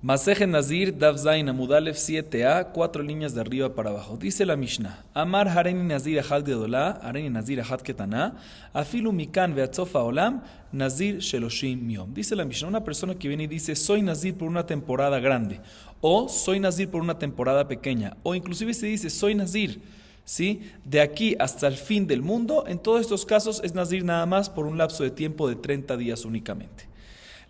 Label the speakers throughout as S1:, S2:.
S1: Maseje Nazir, Dav Zain, Amudalef 7a, 4 líneas de arriba para abajo. Dice la Mishnah: Amar Hareni Nazir Ahad Gedolá, Hareni Nazir Ahad Ketaná, Afilu Mikan Veatzofa Olam, Nazir Sheloshim Yom. Dice la Mishnah: una persona que viene y dice, soy Nazir por una temporada grande, o soy Nazir por una temporada pequeña, o inclusive se dice, soy Nazir, ¿sí?, de aquí hasta el fin del mundo. En todos estos casos es Nazir nada más por un lapso de tiempo de 30 días únicamente.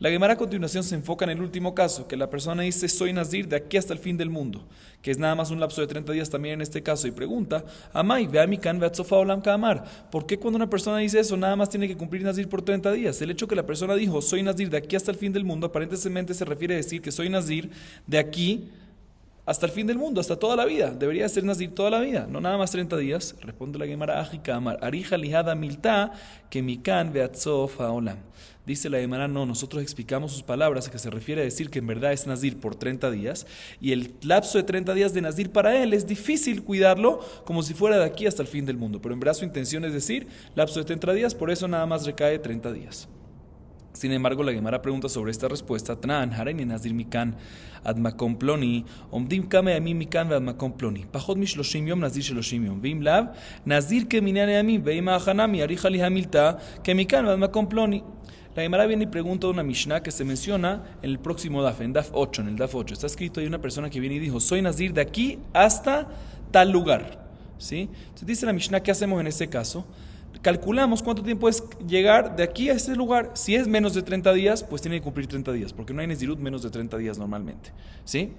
S1: La Gemara a continuación se enfoca en el último caso, que la persona dice, soy Nazir de aquí hasta el fin del mundo, que es nada más un lapso de 30 días también en este caso, y pregunta, Amai, vea mi can, vea tzofa olam kamar, ¿por qué cuando una persona dice eso nada más tiene que cumplir Nazir por 30 días? El hecho que la persona dijo, soy Nazir de aquí hasta el fin del mundo, aparentemente se refiere a decir que soy Nazir de aquí hasta el fin del mundo, hasta toda la vida. Debería ser Nazir toda la vida, no nada más 30 días. Responde la Gemara, Ajika Amar, Arija lijada milta, que mi can beatzof haolam. Dice la Gemara, no, nosotros explicamos sus palabras, que se refiere a decir que en verdad es Nazir por 30 días, y el lapso de 30 días de Nazir para él es difícil cuidarlo como si fuera de aquí hasta el fin del mundo. Pero en verdad su intención es decir, lapso de 30 días, por eso nada más recae 30 días. Sin embargo, la Gemara pregunta sobre esta respuesta. Tnan, Hareni Nazir Mikan, Admakom Ploni, Omdim Kame Ami Mikan Admakom Ploni. Pajot Mishloshim Yom, Nazir Sheloshim Yom. Vim Lav, Nazir Keminane Ami, Veima Hanami, Arija Lihamilta, Kemikan Admakom Ploni. La Gemara viene y pregunta de una Mishnah que se menciona en el próximo Daf, en Daf 8, en el Daf 8. Está escrito, hay una persona que viene y dijo, soy Nazir de aquí hasta tal lugar, ¿sí? Entonces dice la Mishnah, ¿qué hacemos en ese caso? Calculamos cuánto tiempo es llegar de aquí a ese lugar. Si es menos de 30 días, pues tiene que cumplir 30 días, porque no hay Nezirut menos de 30 días normalmente, ¿sí?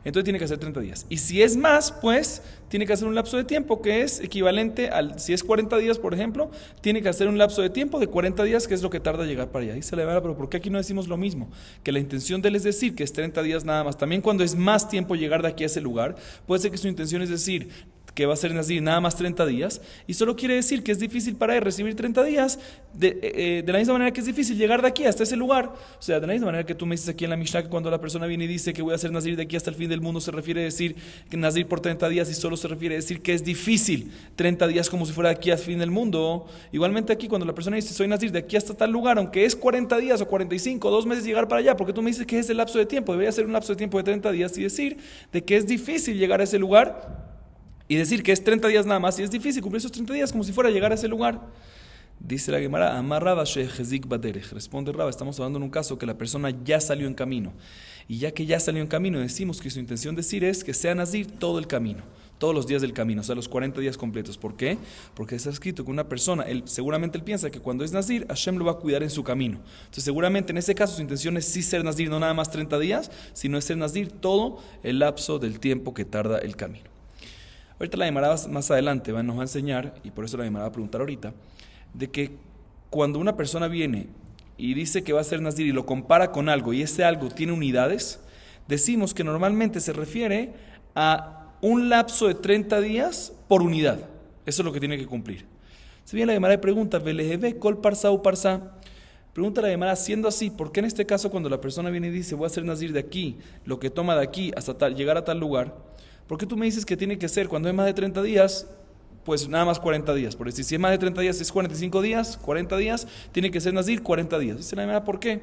S1: Entonces tiene que hacer 30 días. Y si es más, pues tiene que hacer un lapso de tiempo que es equivalente al, si es 40 días, por ejemplo, tiene que hacer un lapso de tiempo de 40 días, que es lo que tarda llegar para allá. Dice la verdad, pero ¿por qué aquí no decimos lo mismo? Que la intención de él es decir que es 30 días nada más. También cuando es más tiempo llegar de aquí a ese lugar, puede ser que su intención es decir que va a ser Nazir nada más 30 días, y solo quiere decir que es difícil para él recibir 30 días, de la misma manera que es difícil llegar de aquí hasta ese lugar. O sea, de la misma manera que tú me dices aquí en la Mishnah, que cuando la persona viene y dice que voy a ser Nazir de aquí hasta el fin del mundo, se refiere a decir que Nazir por 30 días, y solo se refiere a decir que es difícil 30 días como si fuera de aquí al fin del mundo. Igualmente aquí, cuando la persona dice soy Nazir de aquí hasta tal lugar, aunque es 40 días o 45 o 2 meses llegar para allá, porque tú me dices que es el lapso de tiempo, debería ser un lapso de tiempo de 30 días, y decir de que es difícil llegar a ese lugar, y decir que es 30 días nada más, y es difícil cumplir esos 30 días como si fuera a llegar a ese lugar. Dice la Gemara, Amar Raba shehezik baderech. Responde Raba, estamos hablando en un caso que la persona ya salió en camino. Y ya que ya salió en camino, decimos que su intención decir es que sea Nazir todo el camino, todos los días del camino, o sea, los 40 días completos. ¿Por qué? Porque está escrito que una persona, seguramente él piensa que cuando es Nazir, Hashem lo va a cuidar en su camino. Entonces seguramente en ese caso su intención es sí ser Nazir, no nada más 30 días, sino es ser Nazir todo el lapso del tiempo que tarda el camino. Ahorita la Gemara más adelante nos va a enseñar, y por eso la Gemara va a preguntar ahorita, de que cuando una persona viene y dice que va a ser Nazir y lo compara con algo, y ese algo tiene unidades, decimos que normalmente se refiere a un lapso de 30 días por unidad. Eso es lo que tiene que cumplir. Se viene la Gemara y pregunta, ¿Veleheve kol parsa u parsa? Pregunta la Gemara, siendo así, ¿por qué en este caso cuando la persona viene y dice voy a ser Nazir de aquí, lo que toma de aquí hasta llegar a tal lugar, ¿por qué tú me dices que tiene que ser cuando es más de 30 días? Pues nada más 40 días. Por decir, si es más de 30 días, es 45 días, 40 días, tiene que ser Nazir 40 días. Dice la Gemara, ¿por qué?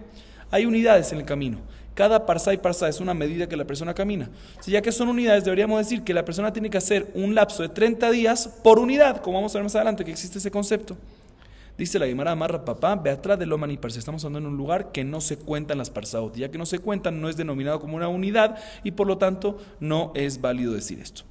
S1: Hay unidades en el camino. Cada parsá y parsá es una medida que la persona camina. Si ya que son unidades, deberíamos decir que la persona tiene que hacer un lapso de 30 días por unidad, como vamos a ver más adelante que existe ese concepto. Dice la Gemara, amarra papá, ve atrás de Loman y Parsa. Estamos hablando en un lugar que no se cuentan las parsaot. Ya que no se cuentan, no es denominado como una unidad, y por lo tanto no es válido decir esto.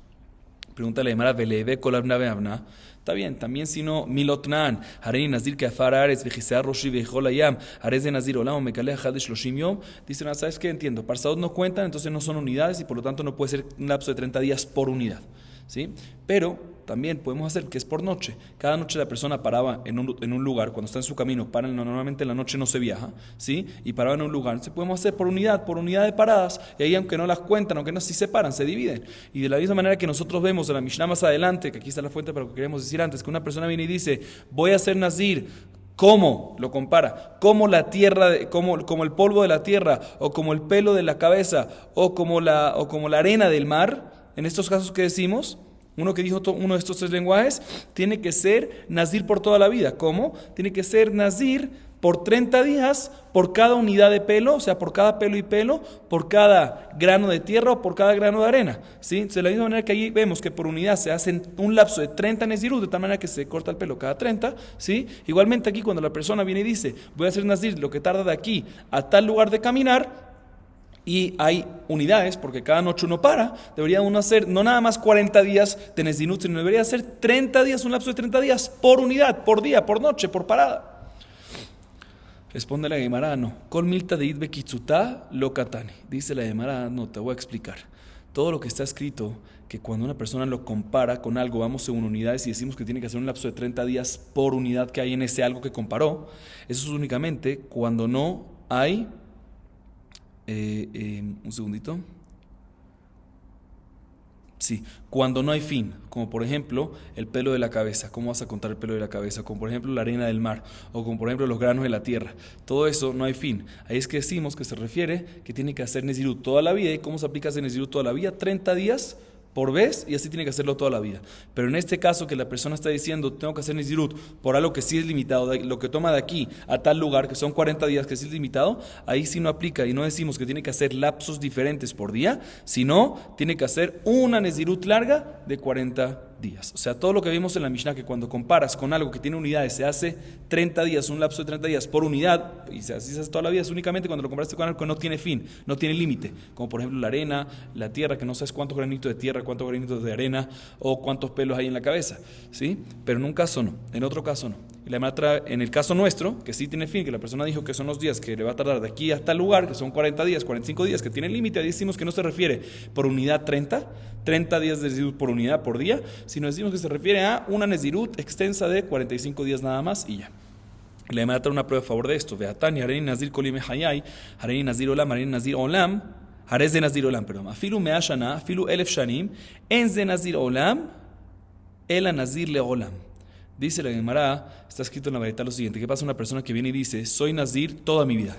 S1: Pregunta la Gemara, veleve kolabna beavna. Está bien, también si no, milotnan, hareni nazir que afar ares, vejisea roshi vejolayam, ares de nazir olam, mekaleh hadesh loshim yom. Dicen, ¿sabes qué? Entiendo, parsaot no cuentan, entonces no son unidades, y por lo tanto no puede ser un lapso de 30 días por unidad, ¿sí? Pero también podemos hacer que es por noche. Cada noche la persona paraba en un lugar, cuando está en su camino, normalmente en la noche no se viaja, ¿sí? Y paraba en un lugar. Entonces podemos hacer por unidad de paradas, y ahí aunque no las cuentan, aunque no se separan, se dividen. Y de la misma manera que nosotros vemos en la Mishnah más adelante, que aquí está la fuente para lo que queremos decir antes, que una persona viene y dice, voy a ser Nazir, ¿cómo? Lo compara, como la tierra, como el polvo de la tierra, o como el pelo de la cabeza, o como la arena del mar. En estos casos que decimos, uno que dijo uno de estos 3 lenguajes, tiene que ser Nazir por toda la vida. ¿Cómo? Tiene que ser Nazir por 30 días por cada unidad de pelo, o sea, por cada pelo y pelo, por cada grano de tierra o por cada grano de arena. ¿Sí? Entonces, de la misma manera que ahí vemos que por unidad se hace un lapso de 30 nezirut, de tal manera que se corta el pelo cada 30. ¿Sí? Igualmente aquí cuando la persona viene y dice, voy a hacer nazir lo que tarda de aquí a tal lugar de caminar, y hay unidades, porque cada noche uno para, debería uno hacer no nada más 40 días de nezirut, sino debería hacer 30 días, un lapso de 30 días por unidad, por día, por noche, por parada. Responde la Gemara, no. Kol milta de idbe kitzuta lo katane. Dice la Gemara, no, te voy a explicar. Todo lo que está escrito, que cuando una persona lo compara con algo, vamos según unidades y decimos que tiene que hacer un lapso de 30 días por unidad que hay en ese algo que comparó, eso es únicamente cuando no hay... un segundito. Sí, cuando no hay fin, como por ejemplo el pelo de la cabeza. ¿Cómo vas a contar el pelo de la cabeza? Como por ejemplo la arena del mar, o como por ejemplo los granos de la tierra. Todo eso no hay fin. Ahí es que decimos que se refiere que tiene que hacer nezirut toda la vida. ¿Y cómo se aplica hacer nezirut toda la vida? 30 días por vez, y así tiene que hacerlo toda la vida. Pero en este caso que la persona está diciendo, tengo que hacer nezirut por algo que sí es limitado, lo que toma de aquí a tal lugar, que son 40 días, que sí es limitado, ahí sí no aplica, y no decimos que tiene que hacer lapsos diferentes por día, sino tiene que hacer una nezirut larga de 40 días. O sea, todo lo que vimos en la Mishnah, que cuando comparas con algo que tiene unidades, se hace 30 días, un lapso de 30 días por unidad, y así se hace toda la vida, es únicamente cuando lo comparaste con algo que no tiene fin, no tiene límite, como por ejemplo la arena, la tierra, que no sabes cuántos granitos de tierra, cuántos granitos de arena, o cuántos pelos hay en la cabeza, ¿sí? Pero en un caso no, en otro caso no. Y la Gemara en el caso nuestro, que sí tiene fin, que la persona dijo que son los días que le va a tardar de aquí hasta el lugar, que son 40 días, 45 días, que tiene límite, ahí decimos que no se refiere por unidad 30 días de nezirut por unidad por día, sino decimos que se refiere a una nezirut extensa de 45 días nada más y ya. Y la Gemara trae una prueba a favor de esto. Veatani, hareni nazir kolime hayai, hareni nazir olam, hareni nazir olam, harez de nazir olam, perdón. Afilu mea shana, afilu elef shanim, en de nazir olam, ela nazir le olam. Dice la Gemara, está escrito en la Baraita lo siguiente: ¿qué pasa una persona que viene y dice, soy nazir toda mi vida?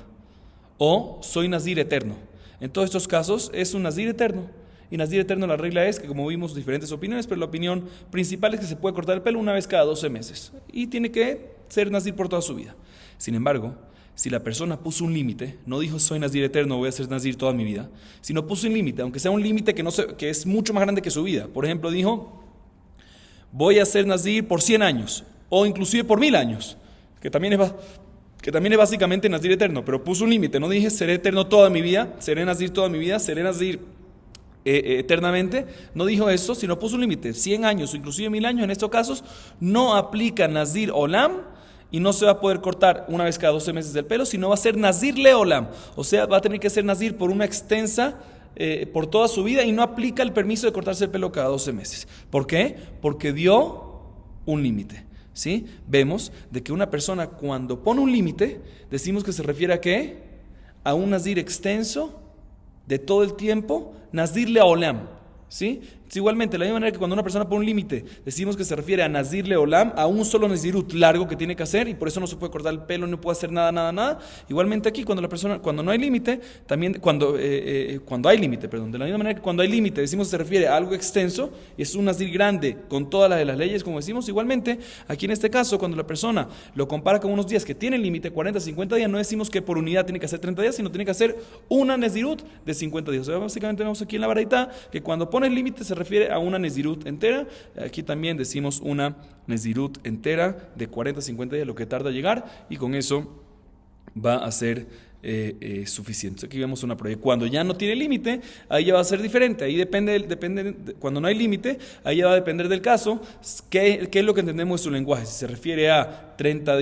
S1: O soy nazir eterno. En todos estos casos es un nazir eterno. Y nazir eterno, la regla es que, como vimos, diferentes opiniones, pero la opinión principal es que se puede cortar el pelo una vez cada 12 meses. Y tiene que ser nazir por toda su vida. Sin embargo, si la persona puso un límite, no dijo soy nazir eterno, voy a ser nazir toda mi vida, sino puso un límite, aunque sea un límite que es mucho más grande que su vida. Por ejemplo, dijo, voy a ser nazir por 100 años, o inclusive por 1000 años, que también es básicamente nazir eterno, pero puso un límite. No dije seré eterno toda mi vida, seré nazir toda mi vida, seré nazir eternamente. No dijo eso, sino puso un límite, 100 años o inclusive 1000 años. En estos casos no aplica nazir olam y no se va a poder cortar una vez cada 12 meses el pelo, sino va a ser nazir le olam, o sea, va a tener que ser nazir por una extensa por toda su vida, y no aplica el permiso de cortarse el pelo cada 12 meses. ¿Por qué? Porque dio un límite. ¿Sí? Vemos de que una persona, cuando pone un límite, decimos que se refiere a ¿qué? A un nazir extenso de todo el tiempo, nazir leolam. ¿Sí? Igualmente, de la misma manera que cuando una persona pone un límite, decimos que se refiere a nazir leolam, a un solo nezirut largo que tiene que hacer, y por eso no se puede cortar el pelo, no puede hacer nada. Igualmente aquí, cuando no hay límite, también cuando hay límite, perdón, de la misma manera que cuando hay límite, decimos que se refiere a algo extenso, y es un nazir grande con todas las de las leyes, como decimos. Igualmente, aquí en este caso, cuando la persona lo compara con unos días que tienen límite, 40, 50 días, no decimos que por unidad tiene que hacer 30 días, sino tiene que hacer una nezirut de 50 días. O sea, básicamente vemos aquí en la Baraita que cuando pone el límite se refiere a una nezirut entera. Aquí también decimos una nezirut entera de 40 a 50 días, lo que tarda a llegar, y con eso va a ser suficiente. Aquí vemos una prueba. Cuando ya no tiene límite, ahí ya va a ser diferente. Ahí cuando no hay límite, ahí ya va a depender del caso. ¿Qué es lo que entendemos de su lenguaje? Si se refiere a 30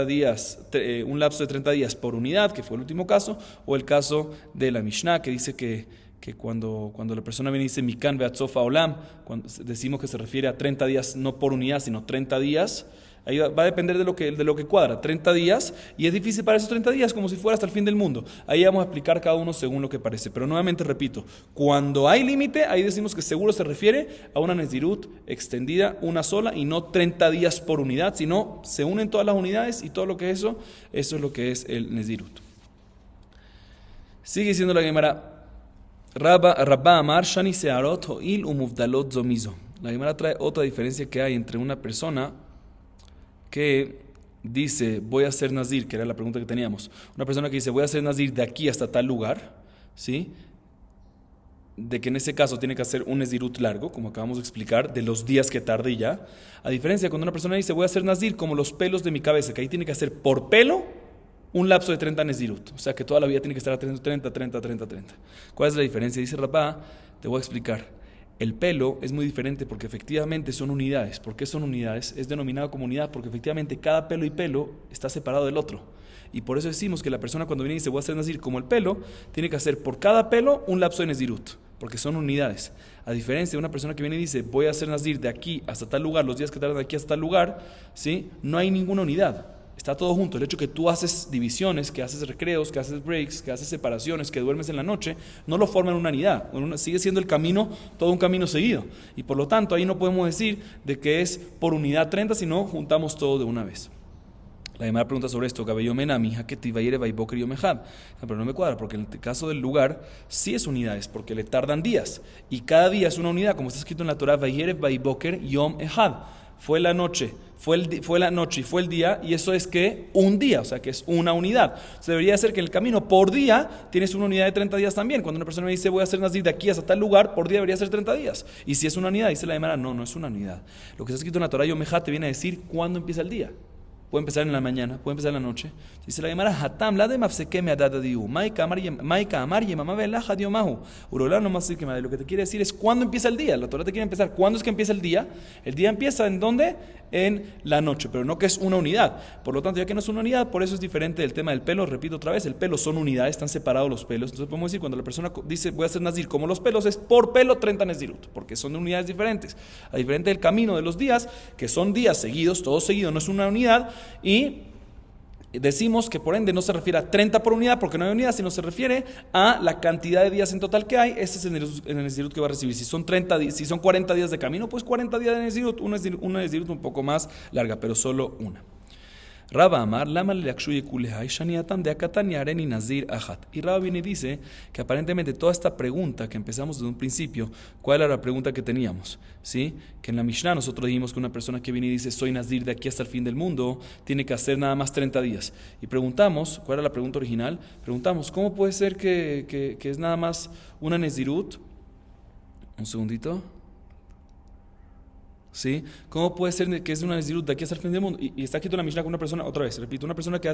S1: días, un lapso de 30 días por unidad, que fue el último caso, o el caso de la Mishnah, que dice que cuando la persona viene y dice Mikan ve'atzofa olam, cuando decimos que se refiere a 30 días no por unidad, sino 30 días, ahí va a depender de lo que cuadra, 30 días, y es difícil para esos 30 días, como si fuera hasta el fin del mundo. Ahí vamos a explicar cada uno según lo que parece. Pero nuevamente repito, cuando hay límite, ahí decimos que seguro se refiere a una nezirut extendida, una sola, y no 30 días por unidad, sino se unen todas las unidades y todo lo que eso es lo que es el nezirut. Sigue diciendo la Gemara, Rabba Amar Shani Searot Ho'il Umuvdalot Zomizo. La Gemara trae otra diferencia que hay entre una persona que dice, voy a ser nazir, que era la pregunta que teníamos, una persona que dice, voy a ser nazir de aquí hasta tal lugar, ¿sí? De que en ese caso tiene que hacer un nezirut largo, como acabamos de explicar, de los días que tarde y ya. A diferencia, cuando una persona dice, voy a hacer nazir como los pelos de mi cabeza, que ahí tiene que hacer por pelo un lapso de 30 nezirut. O sea, que toda la vida tiene que estar a 30. ¿Cuál es la diferencia? Dice Rapá, te voy a explicar. El pelo es muy diferente porque efectivamente son unidades. ¿Por qué son unidades? Es denominado como unidad porque efectivamente cada pelo y pelo está separado del otro. Y por eso decimos que la persona cuando viene y dice voy a hacer nazir como el pelo, tiene que hacer por cada pelo un lapso de nezirut, porque son unidades. A diferencia de una persona que viene y dice voy a hacer nazir de aquí hasta tal lugar, los días que tardan de aquí hasta tal lugar, ¿sí? No hay ninguna unidad. Está todo junto. El hecho que tú haces divisiones, que haces recreos, que haces breaks, que haces separaciones, que duermes en la noche, no lo forman una unidad. Sigue siendo el camino, todo un camino seguido. Y por lo tanto, ahí no podemos decir de que es por unidad 30, sino juntamos todo de una vez. La demás pregunta sobre esto, Gabello Mena, mi hija que te iba a ir a Boker y Omejad. Pero no me cuadra, porque en el caso del lugar sí es unidades, porque le tardan días. Y cada día es una unidad, como está escrito en la Torah, Vayerev Boker Yom Ejad. Fue la noche, fue la noche y fue el día, y eso es que un día, o sea que es una unidad. Se debería ser que en el camino por día tienes una unidad de 30 días también. Cuando una persona me dice voy a hacer nazir de aquí hasta tal lugar, por día debería ser 30 días. Y si es una unidad, dice la Gemara, no es una unidad. Lo que está escrito en la Torah Yom Ejad te viene a decir cuándo empieza el día. Puede empezar en la mañana, puede empezar en la noche. Dice la Gemara, Hatam la de mafseke me adada diu, maika amar yemama velaja diomahu. Urolá no más que lo que te quiere decir es cuándo empieza el día. La Torah te quiere empezar. ¿Cuándo es que empieza el día? El día empieza ¿en dónde? En la noche, pero no que es una unidad. Por lo tanto, ya que no es una unidad, por eso es diferente del tema del pelo. Repito otra vez, el pelo son unidades, están separados los pelos. Entonces podemos decir, cuando la persona dice voy a hacer nazir como los pelos, es por pelo 30 nezirut, porque son de unidades diferentes. A diferente del camino de los días, que son días seguidos, todos seguidos, no es una unidad, y decimos que por ende no se refiere a 30 por unidad porque no hay unidad, sino se refiere a la cantidad de días en total que hay. Ese es el nezirut que va a recibir. Si son 40 días de camino, pues 40 días de nezirut, una nezirut un poco más larga, pero solo una. Raba Amar, Lama Leakshuye Kulehai, Shaniatam de Akatan y Areni Nazir Ajat. Y Raba viene y dice que aparentemente toda esta pregunta que empezamos desde un principio, ¿cuál era la pregunta que teníamos? ¿Sí? Que en la Mishnah nosotros dijimos que una persona que viene y dice soy Nazir de aquí hasta el fin del mundo, tiene que hacer nada más 30 días. Y preguntamos, ¿cuál era la pregunta original? Preguntamos, ¿cómo puede ser que es nada más una Nezirut? Un segundito. ¿Sí? ¿Cómo puede ser que es una nezirut de aquí hasta el fin del mundo? Y está aquí en la Mishnah con una persona, otra vez, repito, una persona que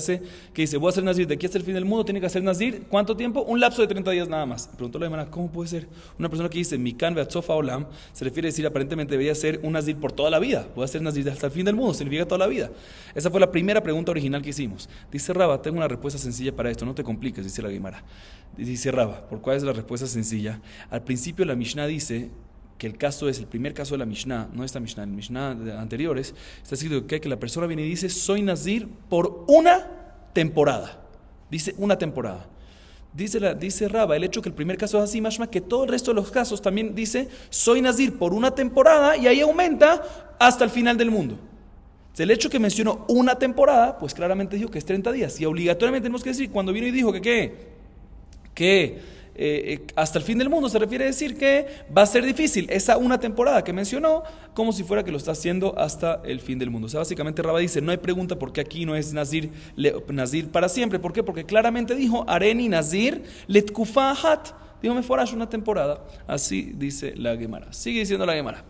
S1: dice, voy a hacer nazir de aquí hasta el fin del mundo, tiene que hacer nazir, ¿cuánto tiempo? Un lapso de 30 días nada más. Preguntó la hermana, ¿cómo puede ser? Una persona que dice, Mikan beatzofa olam, se refiere a decir, aparentemente debería ser un nazir por toda la vida. Voy a hacer nazir hasta el fin del mundo, significa toda la vida. Esa fue la primera pregunta original que hicimos. Dice Raba, tengo una respuesta sencilla para esto, no te compliques, dice la Gemara. Dice Raba, ¿por cuál es la respuesta sencilla? Al principio la Mishnah dice que el caso es el primer caso de la Mishnah, no esta Mishnah, en Mishnah anteriores, está escrito que la persona viene y dice, soy nazir por una temporada. Dice una temporada. Dice Raba, el hecho que el primer caso es así, mashma, que todo el resto de los casos también dice, soy nazir por una temporada y ahí aumenta hasta el final del mundo. El hecho que mencionó una temporada, pues claramente dijo que es 30 días. Y obligatoriamente tenemos que decir, cuando vino y dijo que hasta el fin del mundo se refiere a decir que va a ser difícil esa una temporada que mencionó, como si fuera que lo está haciendo hasta el fin del mundo. O sea, básicamente Raba dice, no hay pregunta porque aquí no es nazir para siempre. ¿Por qué? Porque claramente dijo Areni nazir letkufa hat, dijo meforash una temporada. Así dice la Gemara. Sigue diciendo la Gemara.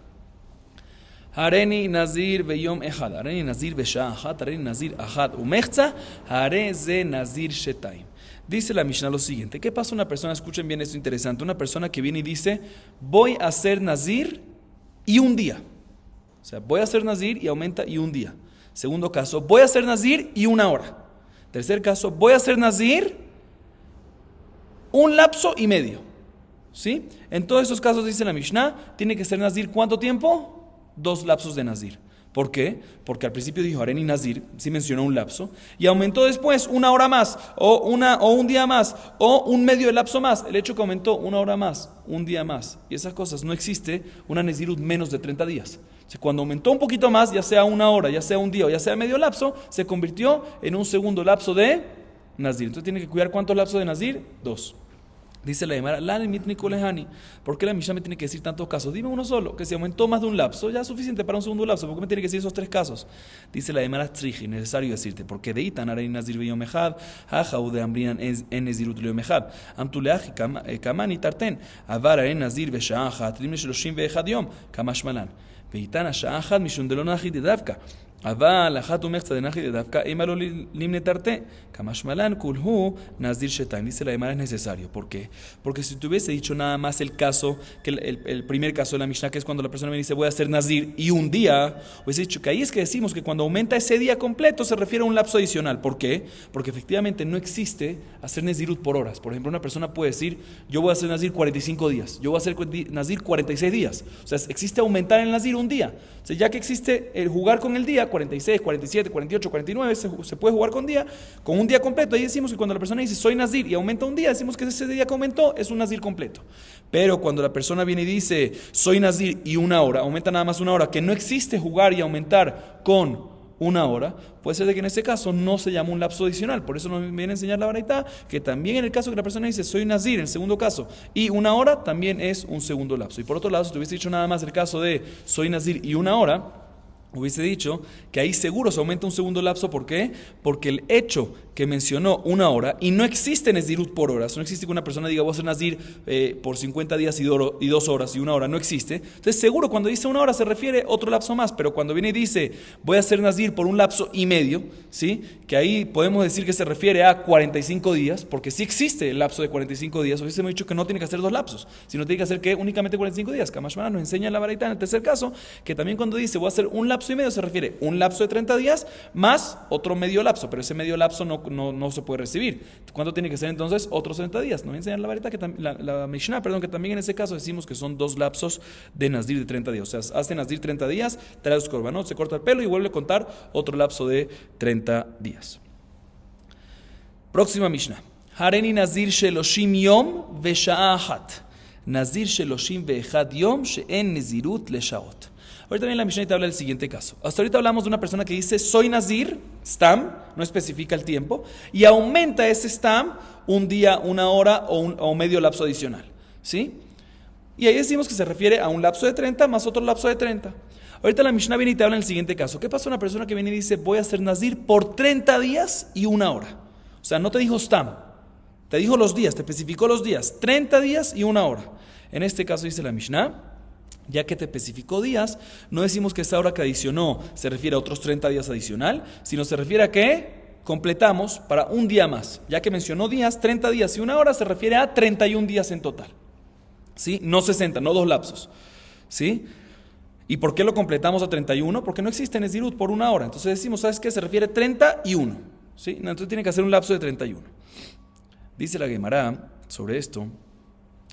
S1: Areni nazir beyom echad, Areni nazir besha achat, Areni nazir achat umechza, Hare ze nazir shetaim. Dice la Mishnah lo siguiente, ¿qué pasa una persona? Escuchen bien esto interesante, una persona que viene y dice, voy a hacer nazir y un día. O sea, voy a hacer nazir y aumenta y un día. Segundo caso, voy a hacer nazir y una hora. Tercer caso, voy a hacer nazir un lapso y medio. ¿Sí? En todos esos casos, dice la Mishnah, tiene que ser nazir ¿cuánto tiempo? 2 lapsos de nazir. ¿Por qué? Porque al principio dijo Areni Nazir, sí mencionó un lapso, y aumentó después una hora más, o un día más, o un medio de lapso más. El hecho que aumentó una hora más, un día más, y esas cosas, no existe una Nezirut menos de 30 días. O sea, cuando aumentó un poquito más, ya sea una hora, ya sea un día, o ya sea medio lapso, se convirtió en un segundo lapso de Nazir. Entonces tiene que cuidar ¿cuántos lapsos de Nazir? 2. Dice la Gemara, ¿por qué la Mishnah me tiene que decir tantos casos? Dime uno solo, que si aumentó más de un lapso, ya es suficiente para un segundo lapso. ¿Por qué me tiene que decir esos tres casos? Dice la Gemara, necesario decirte, porque de Itan Arein Nazir Beyomejad, Hajau de Ambrinan en Nezirut Leomejad, Amtuleaji Kamani Tarten, Avar Arein Nazir Beshaachat, Rim Sheloshim Veejad Yom, Kamashmalan, Veitan Ashaachat Mishun Delonaji de Davka. אבל אחת ומחצה דנחי דווקא אימה לא למנה תרתה, כמשמלן כולהו נזיר שתיים. Dice la Gemara es necesario. ¿Por qué? Porque si te hubiese dicho nada más el caso, que el primer caso de la Mishnah, que es cuando la persona me dice voy a hacer nazir y un día, hubiese dicho que ahí es que decimos que cuando aumenta ese día completo se refiere a un lapso adicional. ¿Por qué? Porque efectivamente no existe hacer nazirut por horas. Por ejemplo, una persona puede decir yo voy a hacer nazir 45 días, yo voy a hacer nazir 46 días. O sea, existe aumentar el nazir un día. O sea, ya que existe el jugar con el día, 46, 47, 48, 49, se puede jugar con un día completo. Ahí decimos que cuando la persona dice soy nazir y aumenta un día, decimos que ese día que aumentó es un nazir completo. Pero cuando la persona viene y dice soy nazir y una hora, aumenta nada más una hora, que no existe jugar y aumentar con una hora, puede ser de que en este caso no se llama un lapso adicional. Por eso nos viene a enseñar la baraita que también en el caso que la persona dice soy nazir, en el segundo caso, y una hora también es un segundo lapso. Y por otro lado, si te hubiese dicho nada más el caso de soy nazir y una hora, hubiese dicho que ahí seguro se aumenta un segundo lapso. ¿Por qué? Porque el hecho que mencionó una hora, y no existe nezirut por horas, no existe que una persona diga voy a ser nazir por 50 días y 2 horas y una hora, no existe. Entonces seguro cuando dice una hora se refiere a otro lapso más, pero cuando viene y dice voy a ser nazir por un lapso y medio, ¿sí? Que ahí podemos decir que se refiere a 45 días, porque sí existe el lapso de 45 días, hubiésemos dicho que no tiene que hacer 2 lapsos, sino tiene que hacer que únicamente 45 días. Kamashmana nos enseña la baraita en el tercer caso, que también cuando dice voy a hacer un lapso y medio se refiere a un lapso de 30 días más otro medio lapso, pero ese medio lapso no se puede recibir. ¿Cuánto tiene que ser entonces? Otros 30 días. Nos voy a enseñar la varita, la Mishnah, que también en ese caso decimos que son 2 lapsos de nazir de 30 días. O sea, hace nazir 30 días, trae los korbanot, se corta el pelo y vuelve a contar otro lapso de 30 días. Próxima Mishnah. Hareni nazir sheloshim yom vesha'a achat. Nazir sheloshim ve'echad yom she'en nezirut leshaot. Ahorita también la Mishnah te habla del siguiente caso. Hasta ahorita hablamos de una persona que dice soy nazir, stam, no especifica el tiempo, y aumenta ese stam un día, una hora o medio lapso adicional, ¿sí? Y ahí decimos que se refiere a un lapso de 30 más otro lapso de 30. Ahorita la Mishnah viene y te habla en el siguiente caso. ¿Qué pasa a una persona que viene y dice voy a ser nazir por 30 días y una hora? O sea, no te dijo stam, te dijo los días, te especificó los días, 30 días y una hora. En este caso dice la Mishnah, ya que te especificó días, no decimos que esa hora que adicionó se refiere a otros 30 días adicional, sino se refiere a que completamos para un día más. Ya que mencionó días, 30 días y una hora se refiere a 31 días en total, ¿sí? No 60, no 2 lapsos, ¿sí? ¿Y por qué lo completamos a 31? Porque no existe nezirut por una hora. Entonces decimos, ¿sabes qué? Se refiere a 31, ¿sí? Entonces tiene que hacer un lapso de 31. Dice la Gemara sobre esto,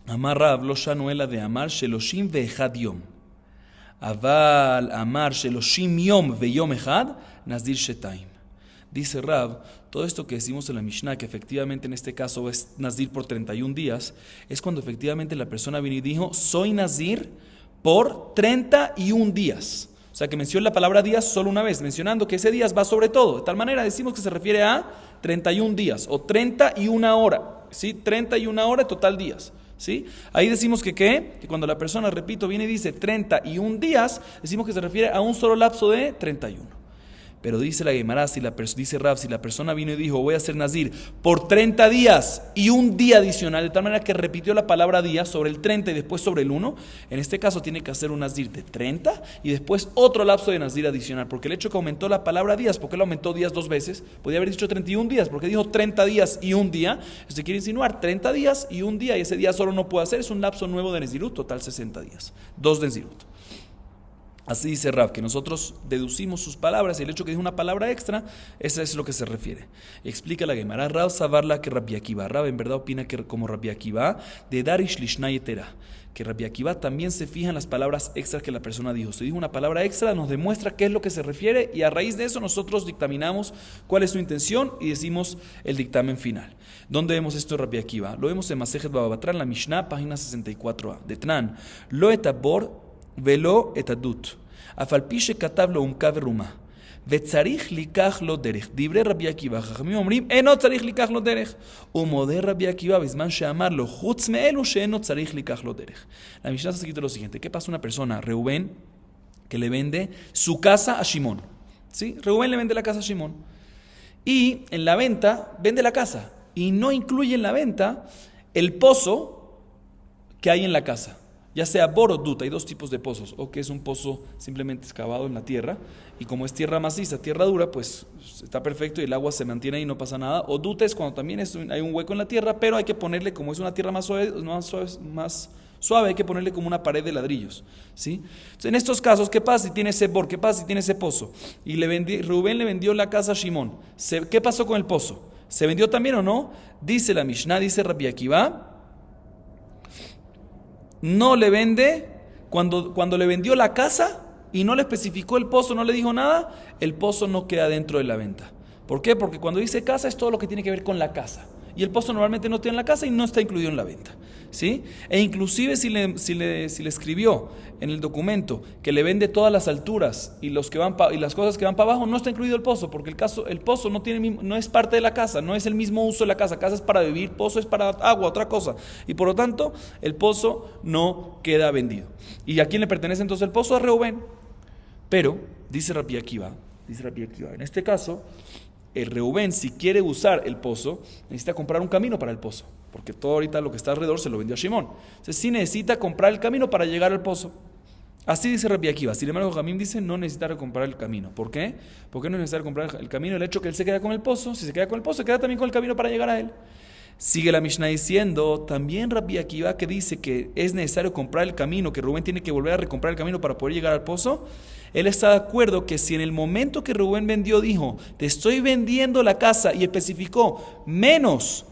S1: Amar Rav lo shanuela de Amar sheloshim ve'echad yom. Aval Amar sheloshim yom ve'yom echad nazir shetaim. Dice Rav, todo esto que decimos en la Mishnah, que efectivamente en este caso es nazir por 31 días, es cuando efectivamente la persona vino y dijo, soy nazir por 31 días. O sea que menciona la palabra días solo una vez, mencionando que ese días va sobre todo. De tal manera decimos que se refiere a 31 días o 31 horas, ¿sí? 31 horas total días. ¿Sí? Ahí decimos que cuando la persona, repito, viene y dice 31 días, decimos que se refiere a un solo lapso de 31. Pero dice la Gemara, dice Rav, si la persona vino y dijo voy a hacer nazir por 30 días y un día adicional, de tal manera que repitió la palabra día sobre el 30 y después sobre el 1, en este caso tiene que hacer un nazir de 30 y después otro lapso de nazir adicional, porque el hecho que aumentó la palabra días, ¿por qué lo aumentó días 2 veces? Podría haber dicho 31 días, porque dijo 30 días y un día, esto quiere insinuar 30 días y un día, y ese día solo no puede hacer, es un lapso nuevo de nezirut, total 60 días, 2 de nezirut. Así dice Rav, que nosotros deducimos sus palabras y el hecho que dijo una palabra extra, eso es lo que se refiere. Explica la Gemara, Rav Savarla que Rabbi Akiva. Rav en verdad opina que como Rabbi Akiva, de Darish Lishnay Etera, que Rabbi Akiva también se fija en las palabras extras que la persona dijo. Si dijo una palabra extra, nos demuestra qué es lo que se refiere y a raíz de eso nosotros dictaminamos cuál es su intención y decimos el dictamen final. ¿Dónde vemos esto de Rabbi Akiva? Lo vemos en Masejet Baba Batra, en la Mishnah, página 64a. De Tnan, lo etabor velo etadut. Afalpishe katablo un kaveruma. Vetzarich likach lo derech. Dibre Rabbi Akiva. Jajamim omrim, eno tzarich likach lo derech. Umoder Rabbi Akiva, bisman sheamarlo, chutz meelu sheeno tzarich likach lo derech. La Mishnah está escrito lo siguiente. ¿Qué pasa a una persona, Reubén, que le vende su casa a Shimón? ¿Sí? Reubén le vende la casa a Shimón. Y en la venta, vende la casa. Y no incluye en la venta el pozo que hay en la casa. Ya sea bor o dut, hay dos tipos de pozos, o que es un pozo simplemente excavado en la tierra, y como es tierra maciza, tierra dura, pues está perfecto y el agua se mantiene ahí y no pasa nada. O dut es cuando también hay un hueco en la tierra, pero hay que ponerle, como es una tierra más suave, hay que ponerle como una pared de ladrillos, ¿sí? Entonces, en estos casos, ¿qué pasa si tiene ese bor? ¿Qué pasa si tiene ese pozo? Y Rubén le vendió la casa a Shimón. ¿Qué pasó con el pozo? ¿Se vendió también o no? Dice la Mishnah, dice Rabbi Akiva, no le vende, cuando le vendió la casa y no le especificó el pozo, no le dijo nada, el pozo no queda dentro de la venta. ¿Por qué? Porque cuando dice casa es todo lo que tiene que ver con la casa. Y el pozo normalmente no tiene en la casa y no está incluido en la venta, ¿sí? E inclusive si le escribió en el documento que le vende todas las alturas y las cosas que van para abajo, no está incluido el pozo, porque el pozo no es parte de la casa, no es el mismo uso de la casa. Casa es para vivir, pozo es para agua, otra cosa. Y por lo tanto, el pozo no queda vendido. ¿Y a quién le pertenece entonces el pozo? A Reubén. Pero, dice Rabbi Akiva, en este caso, el Reubén, si quiere usar el pozo, necesita comprar un camino para el pozo, porque todo ahorita lo que está alrededor se lo vendió a Shimón. Entonces sí necesita comprar el camino para llegar al pozo. Así dice Rabbi Akiva. Sin embargo, Jamim dice no necesita comprar el camino. ¿Por qué? ¿Por qué no es necesario comprar el camino? El hecho que él se queda con el pozo, si se queda con el pozo, se queda también con el camino para llegar a él. Sigue la Mishnah diciendo, también Rabbi Akiva, que dice que es necesario comprar el camino, que Rubén tiene que volver a recomprar el camino para poder llegar al pozo. Él está de acuerdo que si en el momento que Rubén vendió dijo, te estoy vendiendo la casa, y especificó menos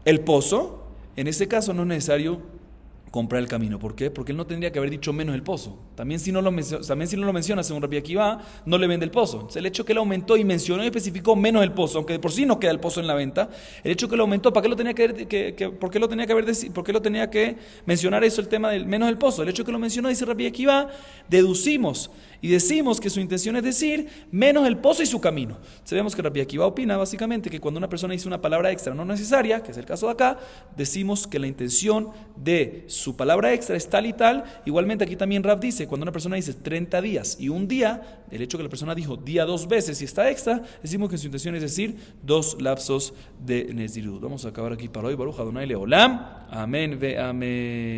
S1: el pozo, en ese caso no es necesario comprar el camino. ¿Por qué? Porque él no tendría que haber dicho menos el pozo. También si no lo menciona, según Rabbi Akiva, no le vende el pozo. Entonces, el hecho que él aumentó y mencionó y especificó menos el pozo, aunque de por sí no queda el pozo en la venta, el hecho que lo aumentó, ¿por qué lo tenía que mencionar eso, el tema del menos el pozo? El hecho que lo mencionó, dice Rabbi Akiva, deducimos y decimos que su intención es decir menos el pozo y su camino. Sabemos que Rabbi Akiva opina básicamente que cuando una persona dice una palabra extra no necesaria, que es el caso de acá, decimos que la intención de su palabra extra es tal y tal. Igualmente aquí también Rav dice, cuando una persona dice 30 días y un día, el hecho que la persona dijo día 2 veces y está extra, decimos que su intención es decir 2 lapsos de Nezirut. Vamos a acabar aquí para hoy. Baruch Adonai Leolam. Amén ve amén.